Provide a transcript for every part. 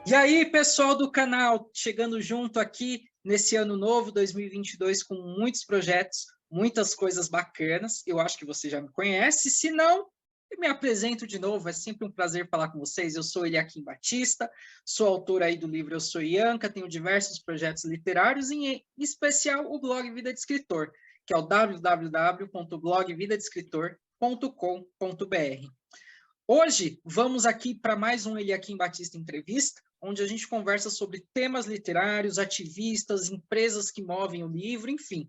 E aí, pessoal do canal, chegando junto aqui nesse ano novo, 2022, com muitos projetos, muitas coisas bacanas. Eu acho que você já me conhece, se não, eu me apresento de novo, é sempre um prazer falar com vocês. Eu sou Eliakim Batista, sou autor aí do livro Eu Sou Ianca, tenho diversos projetos literários, em especial o blog Vida de Escritor, que é o www.blogvidadeescritor.com.br. Hoje, vamos aqui para mais um Eliakim Batista Entrevista, onde a gente conversa sobre temas literários, ativistas, empresas que movem o livro, enfim.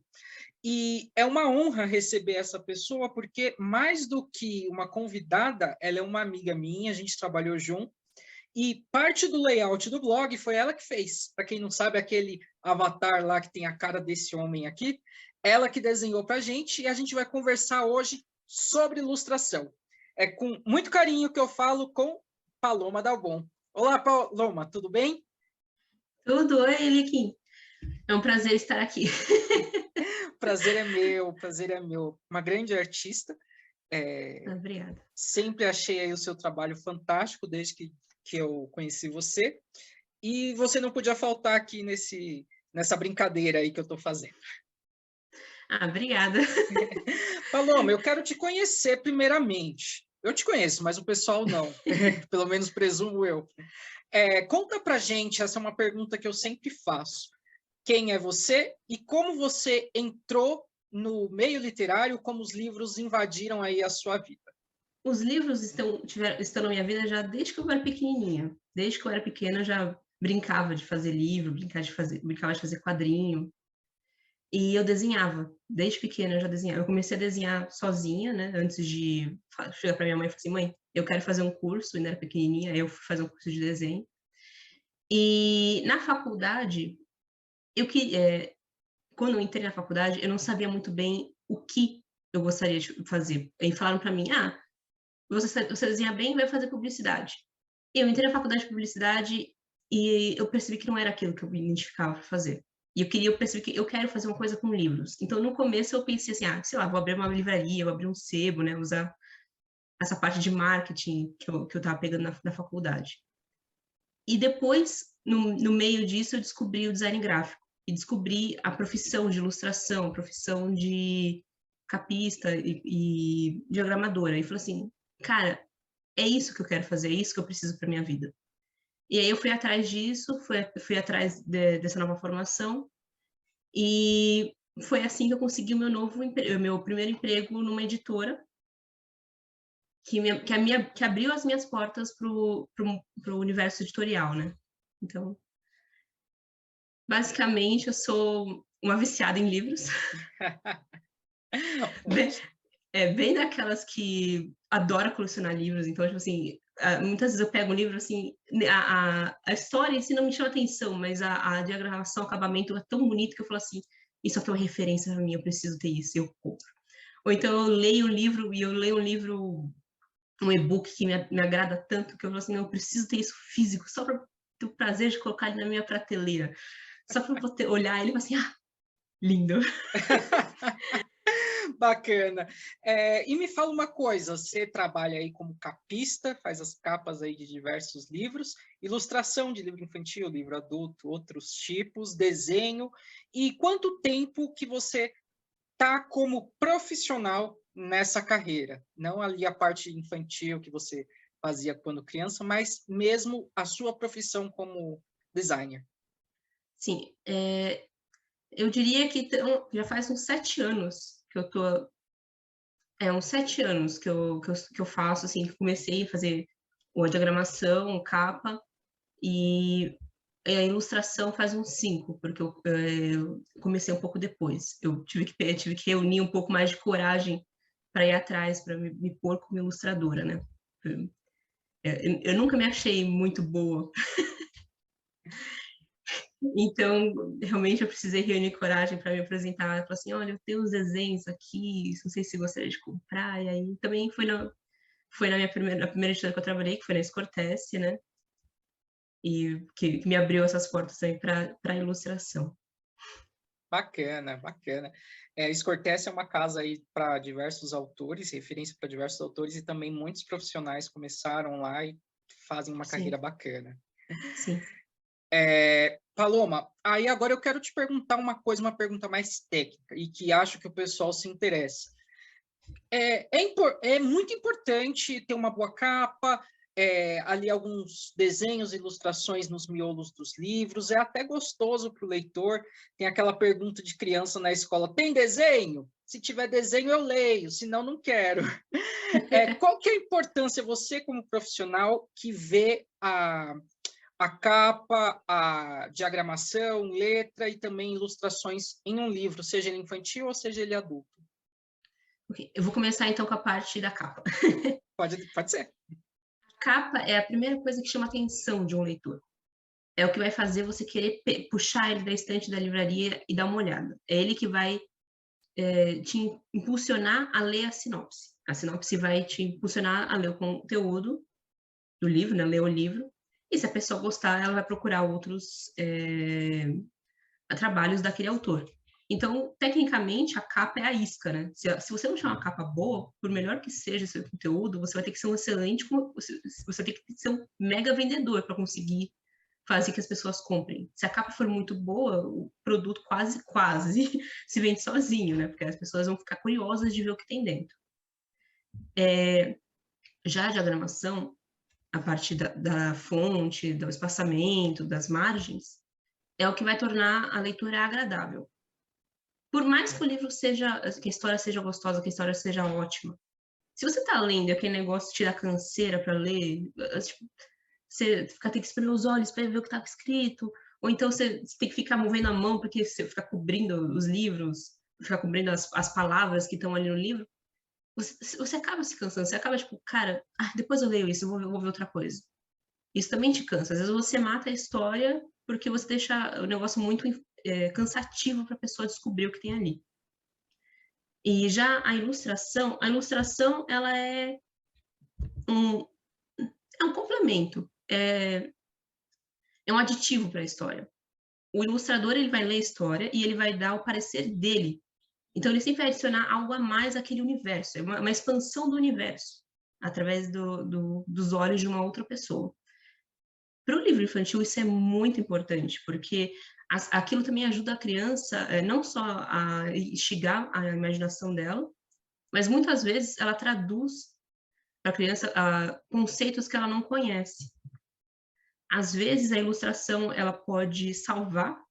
E é uma honra receber essa pessoa, porque mais do que uma convidada, ela é uma amiga minha, a gente trabalhou junto, e parte do layout do blog foi ela que fez. Para quem não sabe, aquele avatar lá que tem a cara desse homem aqui, ela que desenhou para a gente, e a gente vai conversar hoje sobre ilustração. É com muito carinho que eu falo com Paloma Dalbon. Olá, Paloma, tudo bem? Tudo, oi, Eliakim. É um prazer estar aqui. Prazer é meu, prazer é meu. Uma grande artista. Obrigada. Sempre achei aí o seu trabalho fantástico desde que eu conheci você. E você não podia faltar aqui nessa brincadeira aí que eu estou fazendo. Obrigada. Paloma, eu quero te conhecer primeiramente. Eu te conheço, mas o pessoal não. Pelo menos presumo eu. Conta pra gente, essa é uma pergunta que eu sempre faço. Quem é você e como você entrou no meio literário, como os livros invadiram aí a sua vida? Os livros estão na minha vida já desde que eu era pequenininha. Desde que eu era pequena, eu já brincava de fazer livro, brincava de fazer quadrinho. E eu desenhava. Desde pequena eu já desenhava. Eu comecei a desenhar sozinha, né? Antes de chegar para minha mãe e falar assim, mãe, eu quero fazer um curso, ainda era pequenininha, aí eu fui fazer um curso de desenho. E na faculdade, eu que, quando eu entrei na faculdade, eu não sabia muito bem o que eu gostaria de fazer. Aí falaram para mim: "Ah, você desenha bem, vai fazer publicidade". Eu entrei na faculdade de publicidade e eu percebi que não era aquilo que eu me identificava para fazer. E eu percebi que eu quero fazer uma coisa com livros. Então, no começo, eu pensei assim: "Ah, sei lá, vou abrir uma livraria, vou abrir um sebo, né, usar essa parte de marketing que eu estava pegando na faculdade". E depois, no meio disso, eu descobri o design gráfico e descobri a profissão de ilustração, a profissão de capista e diagramadora. E falei assim: "Cara, é isso que eu quero fazer, é isso que eu preciso para minha vida". E aí eu fui atrás disso, fui atrás dessa nova formação, e foi assim que eu consegui o meu primeiro emprego numa editora, que abriu as minhas portas para o universo editorial, né. Então, basicamente, eu sou uma viciada em livros, bem Ótimo. bem daquelas que adora colecionar livros, então, tipo assim, muitas vezes eu pego um livro, assim, a história em si não me chama atenção, mas a diagramação, o acabamento é tão bonito que eu falo assim: "Isso aqui é uma referência pra mim, eu preciso ter isso", eu compro. Ou então eu leio um livro, um e-book que me agrada tanto que eu falo assim: "Não, eu preciso ter isso físico, só pra ter o prazer de colocar ele na minha prateleira". Só pra eu poder olhar ele e falar assim: "Ah, lindo". Bacana. E me fala uma coisa, você trabalha aí como capista, faz as capas aí de diversos livros, ilustração de livro infantil, livro adulto, outros tipos, desenho, e quanto tempo que você tá como profissional nessa carreira? Não ali a parte infantil que você fazia quando criança, mas mesmo a sua profissão como designer. Sim, eu diria que já faz uns 7 anos que eu tô uns 7 anos que eu faço, assim, que comecei a fazer a diagramação, capa, e a ilustração faz uns 5 porque eu comecei um pouco depois. Eu tive que reunir um pouco mais de coragem para ir atrás, para me pôr como ilustradora, né. Eu nunca me achei muito boa. Então, realmente eu precisei reunir coragem para me apresentar, falar assim: "Olha, eu tenho uns desenhos aqui, não sei se você gostaria de comprar", e aí também foi na primeira editora que eu trabalhei, que foi na Escortece, né, e que me abriu essas portas aí pra ilustração. Bacana, bacana. Scortese é uma casa aí para diversos autores, referência para diversos autores, e também muitos profissionais começaram lá e fazem uma carreira Sim. bacana. Sim. Paloma, aí agora eu quero te perguntar uma pergunta mais técnica, e que acho que o pessoal se interessa. É muito importante ter uma boa capa, ali alguns desenhos, ilustrações nos miolos dos livros, é até gostoso para o leitor. Tem aquela pergunta de criança na escola: tem desenho? Se tiver desenho, eu leio, senão não quero. Qual que é a importância, você como profissional que vê a capa, a diagramação, letra e também ilustrações em um livro, seja ele infantil ou seja ele adulto? Ok, eu vou começar então com a parte da capa. Pode ser. A capa é a primeira coisa que chama a atenção de um leitor. É o que vai fazer você querer puxar ele da estante da livraria e dar uma olhada. É ele que vai te impulsionar a ler a sinopse. A sinopse vai te impulsionar a ler o conteúdo do livro, né, ler o livro, e se a pessoa gostar, ela vai procurar outros trabalhos daquele autor. Então, tecnicamente, a capa é a isca, né? Se você não tiver uma capa boa, por melhor que seja o seu conteúdo, você vai ter que ser um excelente, você tem que ser um mega vendedor para conseguir fazer que as pessoas comprem. Se a capa for muito boa, o produto quase se vende sozinho, né? Porque as pessoas vão ficar curiosas de ver o que tem dentro. Já a diagramação, a partir da fonte, do espaçamento, das margens, é o que vai tornar a leitura agradável. Por mais que o livro seja, que a história seja gostosa, que a história seja ótima, se você tá lendo e aquele negócio te dá canseira para ler, tipo, você tem que espremer os olhos para ver o que estava escrito, ou então você tem que ficar movendo a mão porque você fica cobrindo os livros, fica cobrindo as palavras que estão ali no livro, você acaba se cansando, você acaba tipo, cara, depois eu leio isso, eu vou ver outra coisa. Isso também te cansa. Às vezes você mata a história porque você deixa o negócio muito cansativo para a pessoa descobrir o que tem ali. E já a ilustração ela um, é um complemento, é um aditivo para a história. O ilustrador ele vai ler a história e ele vai dar o parecer dele. Então ele sempre vai adicionar algo a mais àquele universo, é uma expansão do universo através dos olhos de uma outra pessoa. Para o livro infantil isso é muito importante, porque aquilo também ajuda a criança não só a instigar a imaginação dela, mas muitas vezes ela traduz para a criança conceitos que ela não conhece. Às vezes a ilustração ela pode salvar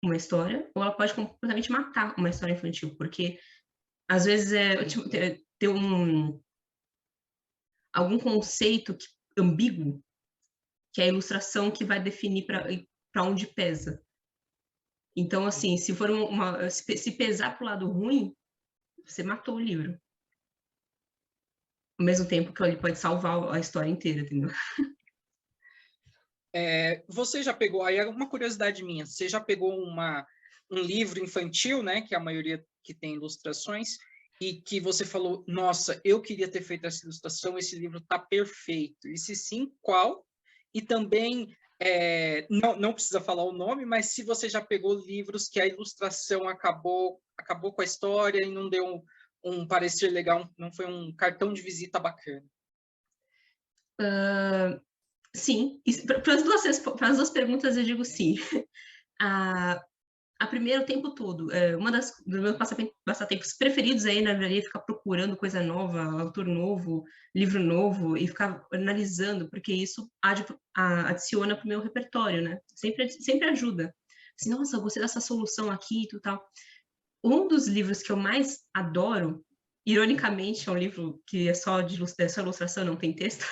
uma história ou ela pode completamente matar uma história infantil, porque às vezes tipo, ter algum conceito ambíguo que é a ilustração que vai definir para onde pesa. Então, assim, se for se pesar para o lado ruim, você matou o livro. Ao mesmo tempo que ele pode salvar a história inteira, entendeu? Você já pegou, aí é uma curiosidade minha, você já pegou um livro infantil, né, que é a maioria que tem ilustrações, e que você falou, nossa, eu queria ter feito essa ilustração, esse livro está perfeito. E se sim, qual? E também, não precisa falar o nome, mas se você já pegou livros que a ilustração acabou com a história e não deu um parecer legal, não foi um cartão de visita bacana. Sim, para as duas perguntas eu digo sim. A primeira, o tempo todo. Uma dos meus passatempos preferidos aí na livraria é ficar procurando coisa nova, autor novo, livro novo, e ficar analisando, porque isso adiciona para o meu repertório, né? Sempre ajuda. Assim, nossa, eu gostei dessa solução aqui e tal. Um dos livros que eu mais adoro, ironicamente, é um livro que é só ilustração, não tem texto,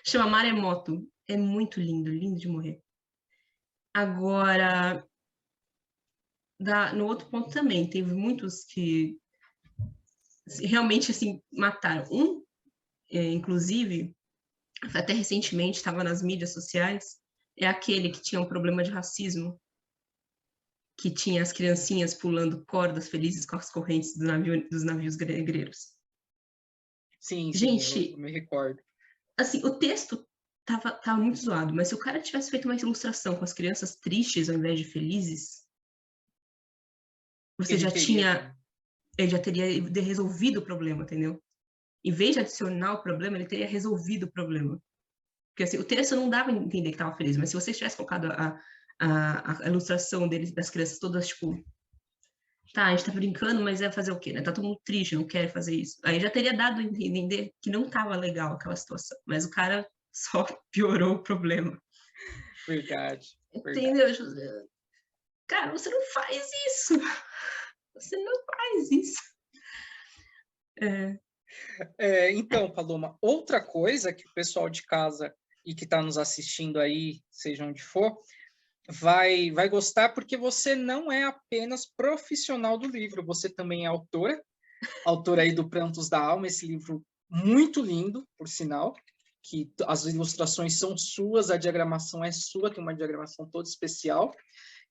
chama Maremoto. É muito lindo, lindo de morrer. Agora, no outro ponto também, teve muitos que realmente, assim, mataram. Inclusive, até recentemente, estava nas mídias sociais, é aquele que tinha um problema de racismo, que tinha as criancinhas pulando cordas felizes com as correntes dos navios gregos. Sim, eu Gente, me recordo. assim, o texto tava muito zoado, mas se o cara tivesse feito uma ilustração com as crianças tristes ao invés de felizes, você Ele já teria, tinha, ele já teria resolvido o problema, entendeu? Em vez de adicionar o problema, ele teria resolvido o problema. Porque assim, o texto não dava a entender que estava feliz, mas se você tivesse colocado a ilustração deles, das crianças todas, tipo, tá, a gente tá brincando, mas é fazer o quê, né? Tá todo mundo triste, não quer fazer isso. Aí já teria dado a entender que não tava legal aquela situação, mas o cara só piorou o problema. Verdade, verdade. Entendeu? Cara, você não faz isso. Você não faz isso. Então, Paloma, outra coisa que o pessoal de casa e que está nos assistindo aí, seja onde for, vai gostar, porque você não é apenas profissional do livro, você também é autora aí do Prantos da Alma, esse livro muito lindo, por sinal, que as ilustrações são suas, a diagramação é sua, tem uma diagramação toda especial.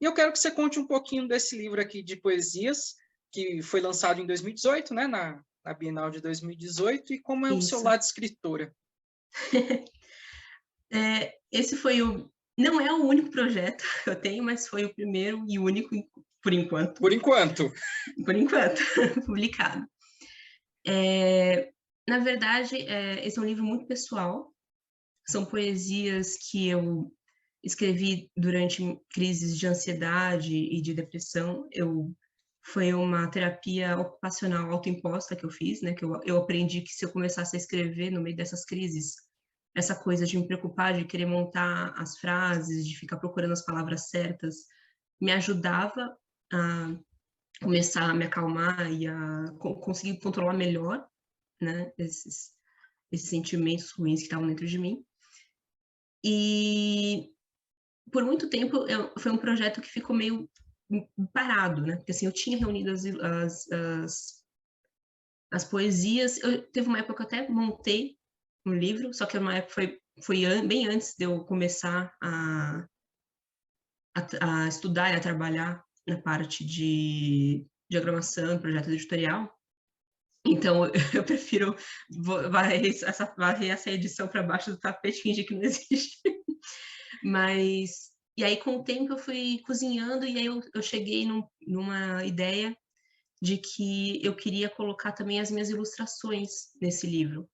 E eu quero que você conte um pouquinho desse livro aqui de poesias, que foi lançado em 2018, né, na Bienal de 2018, e como é o seu Isso. lado escritora. Esse foi o... Não é o único projeto que eu tenho, mas foi o primeiro e único, por enquanto. Por enquanto. Por enquanto, publicado. Na verdade, esse é um livro muito pessoal. São poesias que eu escrevi durante crises de ansiedade e de depressão. Foi uma terapia ocupacional autoimposta que eu fiz, né? Que eu aprendi que se eu começasse a escrever no meio dessas crises, essa coisa de me preocupar, de querer montar as frases, de ficar procurando as palavras certas, me ajudava a começar a me acalmar e a conseguir controlar melhor, né? Esses sentimentos ruins que estavam dentro de mim. E por muito tempo foi um projeto que ficou meio parado, né? Porque assim, eu tinha reunido as poesias. Teve uma época que eu até montei um livro, só que uma época foi bem antes de eu começar a estudar e a trabalhar na parte de diagramação, projeto editorial. Então, eu prefiro varrer essa edição para baixo do tapete, fingir que não existe. Mas, e aí com o tempo eu fui cozinhando e aí eu cheguei numa ideia de que eu queria colocar também as minhas ilustrações nesse livro.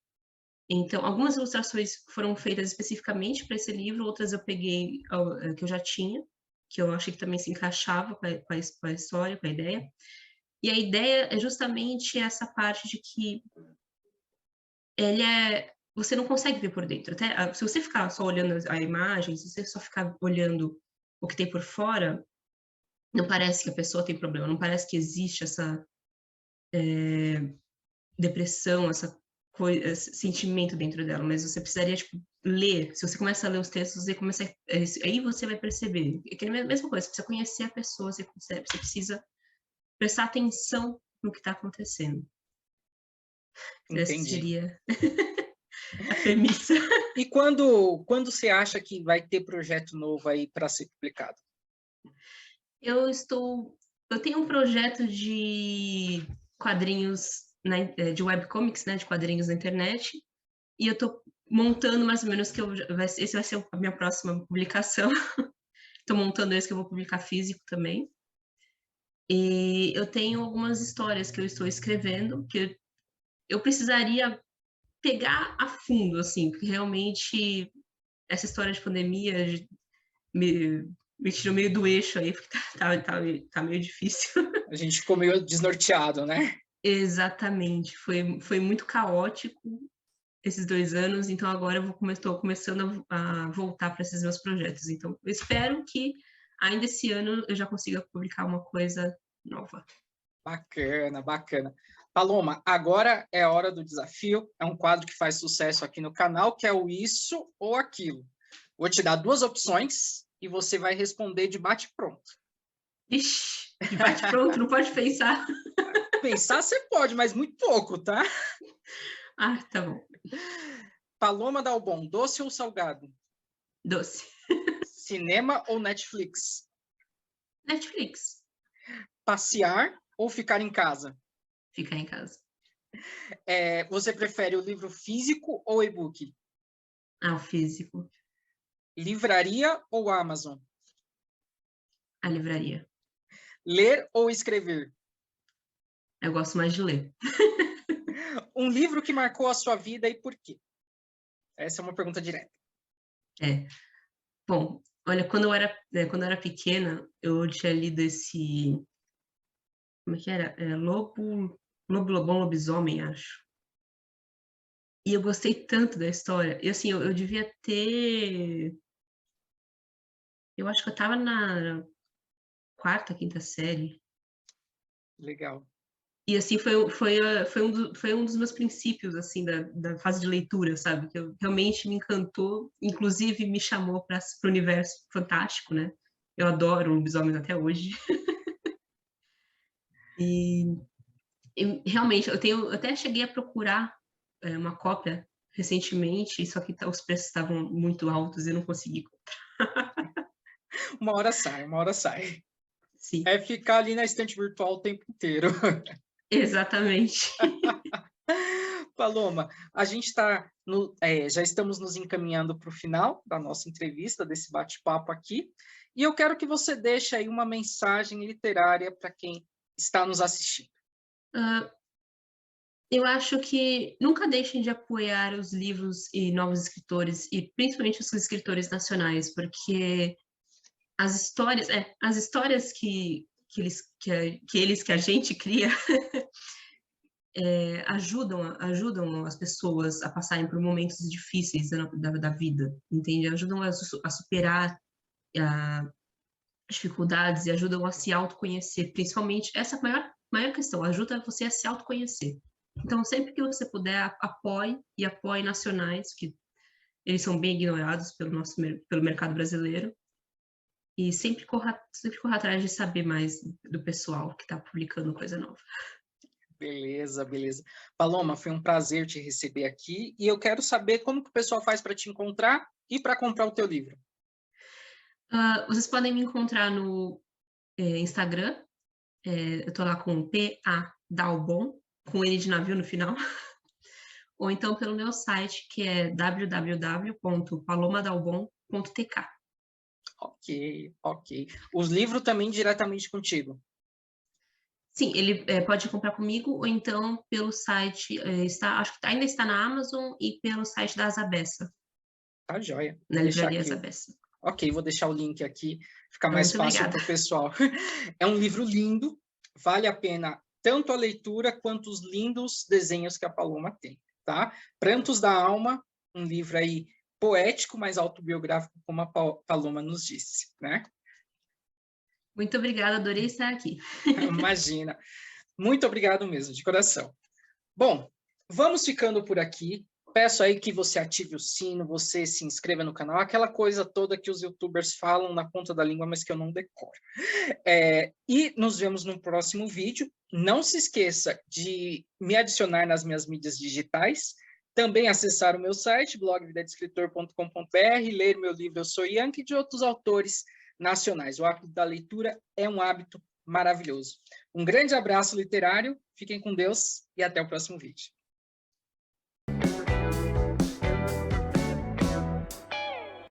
Então, algumas ilustrações foram feitas especificamente para esse livro, outras eu peguei que eu já tinha, que eu achei que também se encaixava com a história, com a ideia. E a ideia é justamente essa parte de que você não consegue ver por dentro. Até se você ficar só olhando a imagem, se você só ficar olhando o que tem por fora, não parece que a pessoa tem problema, não parece que existe essa depressão, esse sentimento dentro dela, mas você precisaria, tipo, ler. Se você começa a ler os textos, aí você vai perceber. É a mesma coisa, você precisa conhecer a pessoa, você precisa prestar atenção no que está acontecendo. Essa Entendi. seria a premissa. E quando você acha que vai ter projeto novo aí para ser publicado? Eu tenho um projeto de quadrinhos, de webcomics, né, de quadrinhos na internet, e eu tô montando mais ou menos esse vai ser a minha próxima publicação. Tô montando esse que eu vou publicar físico também. E eu tenho algumas histórias que eu estou escrevendo, que eu precisaria pegar a fundo, assim, porque realmente essa história de pandemia me tirou meio do eixo aí, porque tá meio difícil. A gente ficou meio desnorteado, né? Exatamente. Foi muito caótico esses 2 anos, então agora estou começando a voltar para esses meus projetos. Então, eu espero que ainda esse ano eu já consiga publicar uma coisa nova. Bacana, bacana. Paloma, agora é a hora do desafio. É um quadro que faz sucesso aqui no canal, que é o Isso ou Aquilo. Vou te dar 2 opções e você vai responder de bate-pronto. Ixi, de bate-pronto, não pode pensar. Pensar você pode, mas muito pouco, tá? Ah, tá bom. Paloma Dalbon, doce ou salgado? Doce. Cinema ou Netflix? Netflix. Passear ou ficar em casa? Ficar em casa. Você prefere o livro físico ou e-book? Ah, o físico. Livraria ou Amazon? A livraria. Ler ou escrever? Eu gosto mais de ler. Um livro que marcou a sua vida e por quê? Essa é uma pergunta direta. É. Bom, olha, quando eu era pequena, eu tinha lido esse como é que era? Lobo, Lobão, Lobisomem, acho. E eu gostei tanto da história, e assim, eu devia ter eu acho que eu estava na quarta, quinta série, Legal. e assim, foi um dos meus princípios, assim, da fase de leitura, sabe, que eu realmente me encantou, inclusive me chamou para o universo fantástico, né. Eu adoro lobisomens até hoje. E realmente, eu até cheguei a procurar, uma cópia recentemente, só que os preços estavam muito altos e eu não consegui. Uma hora sai, uma hora sai. Sim, É ficar ali na estante virtual o tempo inteiro. exatamente. Paloma, a gente já estamos nos encaminhando para o final da nossa entrevista, desse bate-papo aqui, e eu quero que você deixe aí uma mensagem literária para quem está nos assistindo. Hã, eu acho que nunca deixem de apoiar os livros e novos escritores, e principalmente os escritores nacionais, porque as histórias que a gente cria, ajudam as pessoas a passarem por momentos difíceis da vida, entende? Ajudam a superar, ah, dificuldades e ajudam a se autoconhecer, principalmente essa é a maior questão, ajuda você a se autoconhecer. Então sempre que você puder, apoie nacionais, que eles são bem ignorados pelo mercado brasileiro, e sempre corra atrás de saber mais do pessoal que está publicando coisa nova. Beleza, beleza. Paloma, foi um prazer te receber aqui e eu quero saber como que o pessoal faz para te encontrar e para comprar o teu livro. Vocês podem me encontrar no, Instagram, eu tô lá com PA Dalbon, com N de navio no final, ou então pelo meu site, que é www.palomadalbon.tk. Ok, ok. Os livros também diretamente contigo. Sim, ele, pode comprar comigo ou então pelo site, acho que ainda está na Amazon e pelo site da Asabessa, Tá joia. Vou na deixar livraria aqui. Asabessa. Ok, vou deixar o link aqui, fica mais Muito fácil obrigada. para o pessoal. É um livro lindo, vale a pena tanto a leitura quanto os lindos desenhos que a Paloma tem, tá? Prantos da Alma, um livro aí poético, mas autobiográfico, como a Paloma nos disse, né? Muito obrigada, adorei estar aqui. Imagina. Muito obrigado mesmo, de coração. Bom, vamos ficando por aqui. Peço aí que você ative o sino, você se inscreva no canal, aquela coisa toda que os youtubers falam na ponta da língua, mas que eu não decoro. E nos vemos no próximo vídeo. Não se esqueça de me adicionar nas minhas mídias digitais, também acessar o meu site, blogvidadeescritor.com.br, ler meu livro Eu Sou Yankee e de outros autores nacionais. O hábito da leitura é um hábito maravilhoso. Um grande abraço literário, fiquem com Deus e até o próximo vídeo.